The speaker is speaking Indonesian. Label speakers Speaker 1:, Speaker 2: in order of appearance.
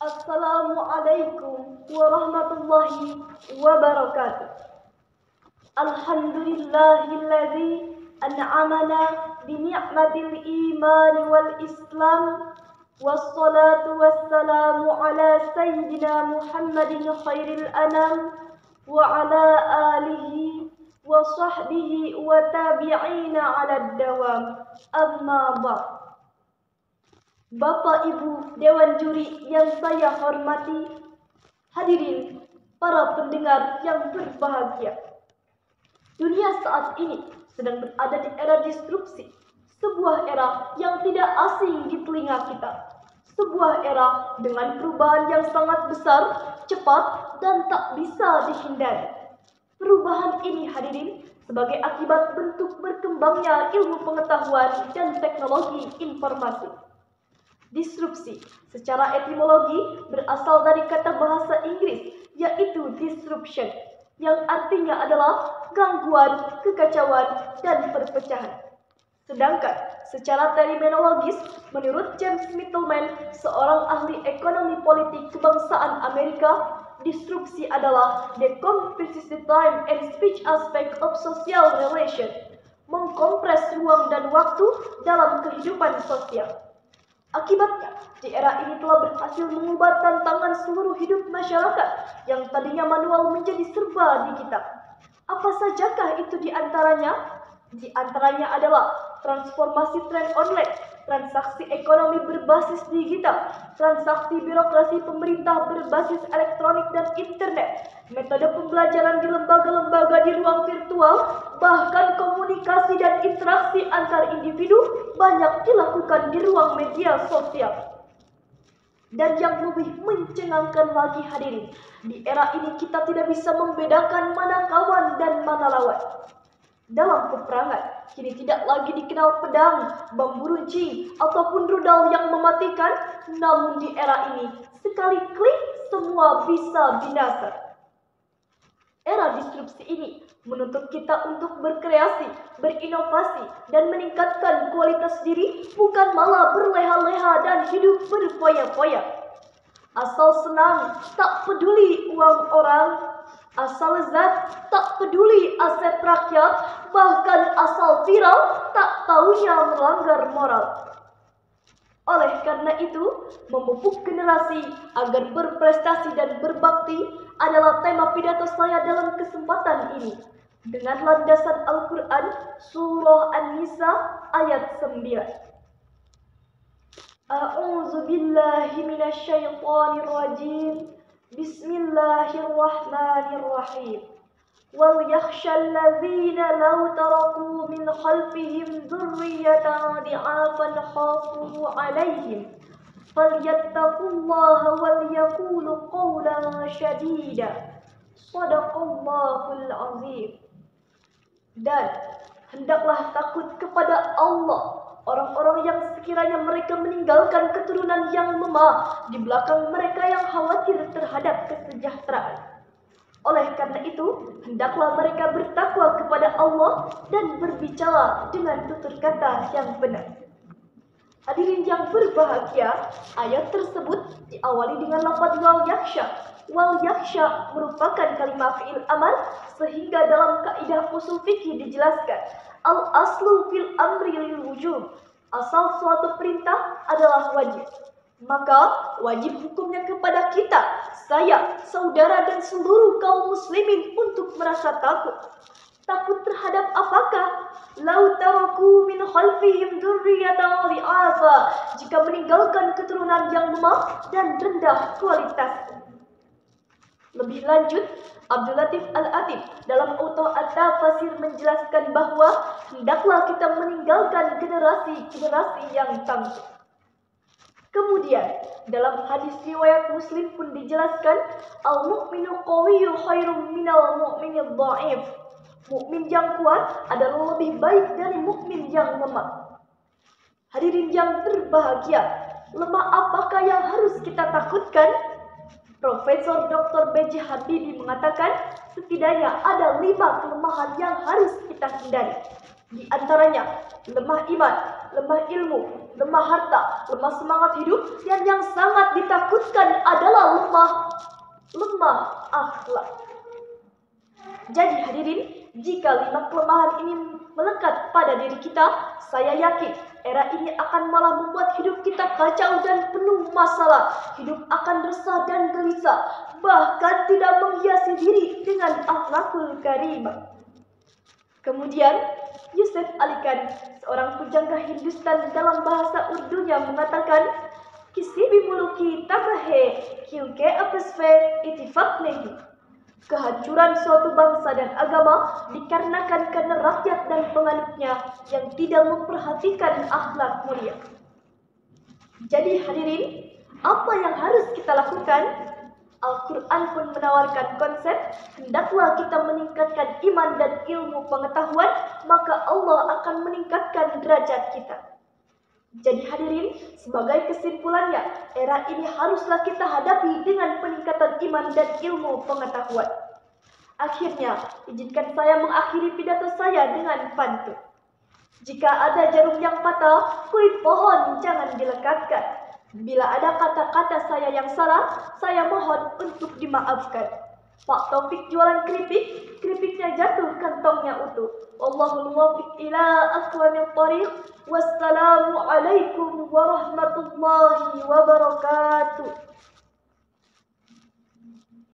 Speaker 1: Assalamualaikum warahmatullahi wabarakatuh. Alhamdulillahilladzi an'amana bi ni'matil iman wal islam. Wassalatu wassalamu ala sayyidina Muhammadin khairil anam wa ala alihi wa sahbihi wa tabi'ina ala dawam. Amma ba'd. Bapak Ibu Dewan Juri yang saya hormati, hadirin para pendengar yang berbahagia. Dunia saat ini sedang berada di era disrupsi, sebuah era yang tidak asing di telinga kita. Sebuah era dengan perubahan yang sangat besar, cepat, dan tak bisa dihindari. Perubahan ini, hadirin, sebagai akibat bentuk berkembangnya ilmu pengetahuan dan teknologi informasi. Disrupsi secara etimologi berasal dari kata bahasa Inggris, yaitu disruption, yang artinya adalah gangguan, kekacauan, dan perpecahan. Sedangkan secara terminologis, menurut James Mittelman, seorang ahli ekonomi politik kebangsaan Amerika, disrupsi adalah the compressed time and speech aspect of social relation, mengkompres ruang dan waktu dalam kehidupan sosial. Akibatnya, di era ini telah berhasil mengubah tantangan seluruh hidup masyarakat yang tadinya manual menjadi serba digital. Apa sajakah itu di antaranya? Di antaranya adalah transformasi tren online, transaksi ekonomi berbasis digital, transaksi birokrasi pemerintah berbasis elektronik dan internet, metode pembelajaran di lembaga-lembaga di ruang virtual, bahkan komunikasi dan interaksi antar individu banyak dilakukan di ruang media sosial. Dan yang lebih mencengangkan lagi, hadirin, di era ini kita tidak bisa membedakan mana kawan dan mana lawan. Dalam peperangan, kini tidak lagi dikenal pedang, bambu runcing, ataupun rudal yang mematikan. Namun di era ini, sekali klik semua bisa binasa. Era disrupsi ini menuntut kita untuk berkreasi, berinovasi, dan meningkatkan kualitas diri, bukan malah berleha-leha dan hidup berfoya-foya. Asal senang, tak peduli uang orang. Asal lezat, tak peduli aset rakyat. Bahkan asal viral, tak taunya melanggar moral. Oleh karena itu, memupuk generasi agar berprestasi dan berbakti adalah tema pidato saya dalam kesempatan ini. Dengan landasan Al-Quran, Surah An-Nisa ayat 9. A'udzu billahi minasyaitonir rajim. Bismillahirrahmanirrahim. Wal yakhshal ladzina law taraku min khalfihim dzurriyyatan di'afan khafu 'alaihim falyattaqullaha wal yaqulu qawlan shadida. Shadaqallahul azim. Dan hendaklah takut kepada Allah orang-orang yang sekiranya mereka meninggalkan keturunan yang lemah di belakang mereka yang khawatir terhadap kesejahteraan. Oleh karena itu, hendaklah mereka bertakwa kepada Allah dan berbicara dengan tutur kata yang benar. Hadirin yang berbahagia, ayat tersebut diawali dengan lafaz wal yakhsha. Wal yakhsha merupakan kalimat fi'il amar, sehingga dalam kaidah usul fikih dijelaskan al aslu fil amri lil wujub. Asal suatu perintah adalah wajib, maka wajib hukumnya kepada kita, saya, saudara, dan seluruh kaum muslimin untuk merasa takut. Takut terhadap apakah? Lau taraku min khalfihim dzurriyyatan dhi'afa, jika meninggalkan keturunan yang lemah dan rendah kualitas. Lebih lanjut, Abdul Latif Al-Atib dalam Auto At-Tafasir menjelaskan bahwa hendaklah kita meninggalkan generasi-generasi yang tangguh. Kemudian, dalam hadis riwayat Muslim pun dijelaskan, al-mu'minu qawiyyu khairum minal mu'minid dha'if. Mukmin yang kuat adalah lebih baik dari mukmin yang lemah. Hadirin yang berbahagia, lemah apakah yang harus kita takutkan? Profesor Dr. B.J. Habibie mengatakan setidaknya ada 5 kelemahan yang harus kita hindari. Di antaranya lemah iman, lemah ilmu, lemah harta, lemah semangat hidup, dan yang sangat ditakutkan adalah lemah akhlak. Jadi hadirin, jika 5 kelemahan ini melekat pada diri kita, saya yakin era ini akan malah membuat hidup kita kacau dan penuh masalah. Hidup akan resah dan gelisah, bahkan tidak menghiasi diri dengan akhlakul karimah. Kemudian, Yusuf Ali Khan, seorang pujangga Hindustan dalam bahasa Urdunya mengatakan, "Kisi bhi muluki tabah hai, kyunki apas mein ittifaq nahi." Kehancuran suatu bangsa dan agama dikarenakan karena rakyat dan penganutnya yang tidak memperhatikan akhlak mulia. Jadi hadirin, apa yang harus kita lakukan? Al-Quran pun menawarkan konsep, hendaklah kita meningkatkan iman dan ilmu pengetahuan, maka Allah akan meningkatkan derajat kita. Jadi hadirin, sebagai kesimpulannya, era ini haruslah kita hadapi dengan peningkatan iman dan ilmu pengetahuan. Akhirnya, izinkan saya mengakhiri pidato saya dengan pantun. Jika ada jarum yang patah, kulit pohon jangan dilekatkan. Bila ada kata-kata saya yang salah, saya mohon untuk dimaafkan. Pak Taufik jualan keripik, keripiknya jatuh, kantongnya utuh. Wallahul muwaffiq ila aqwamit thariq. Wassalamu alaikum warahmatullahi wabarakatuh.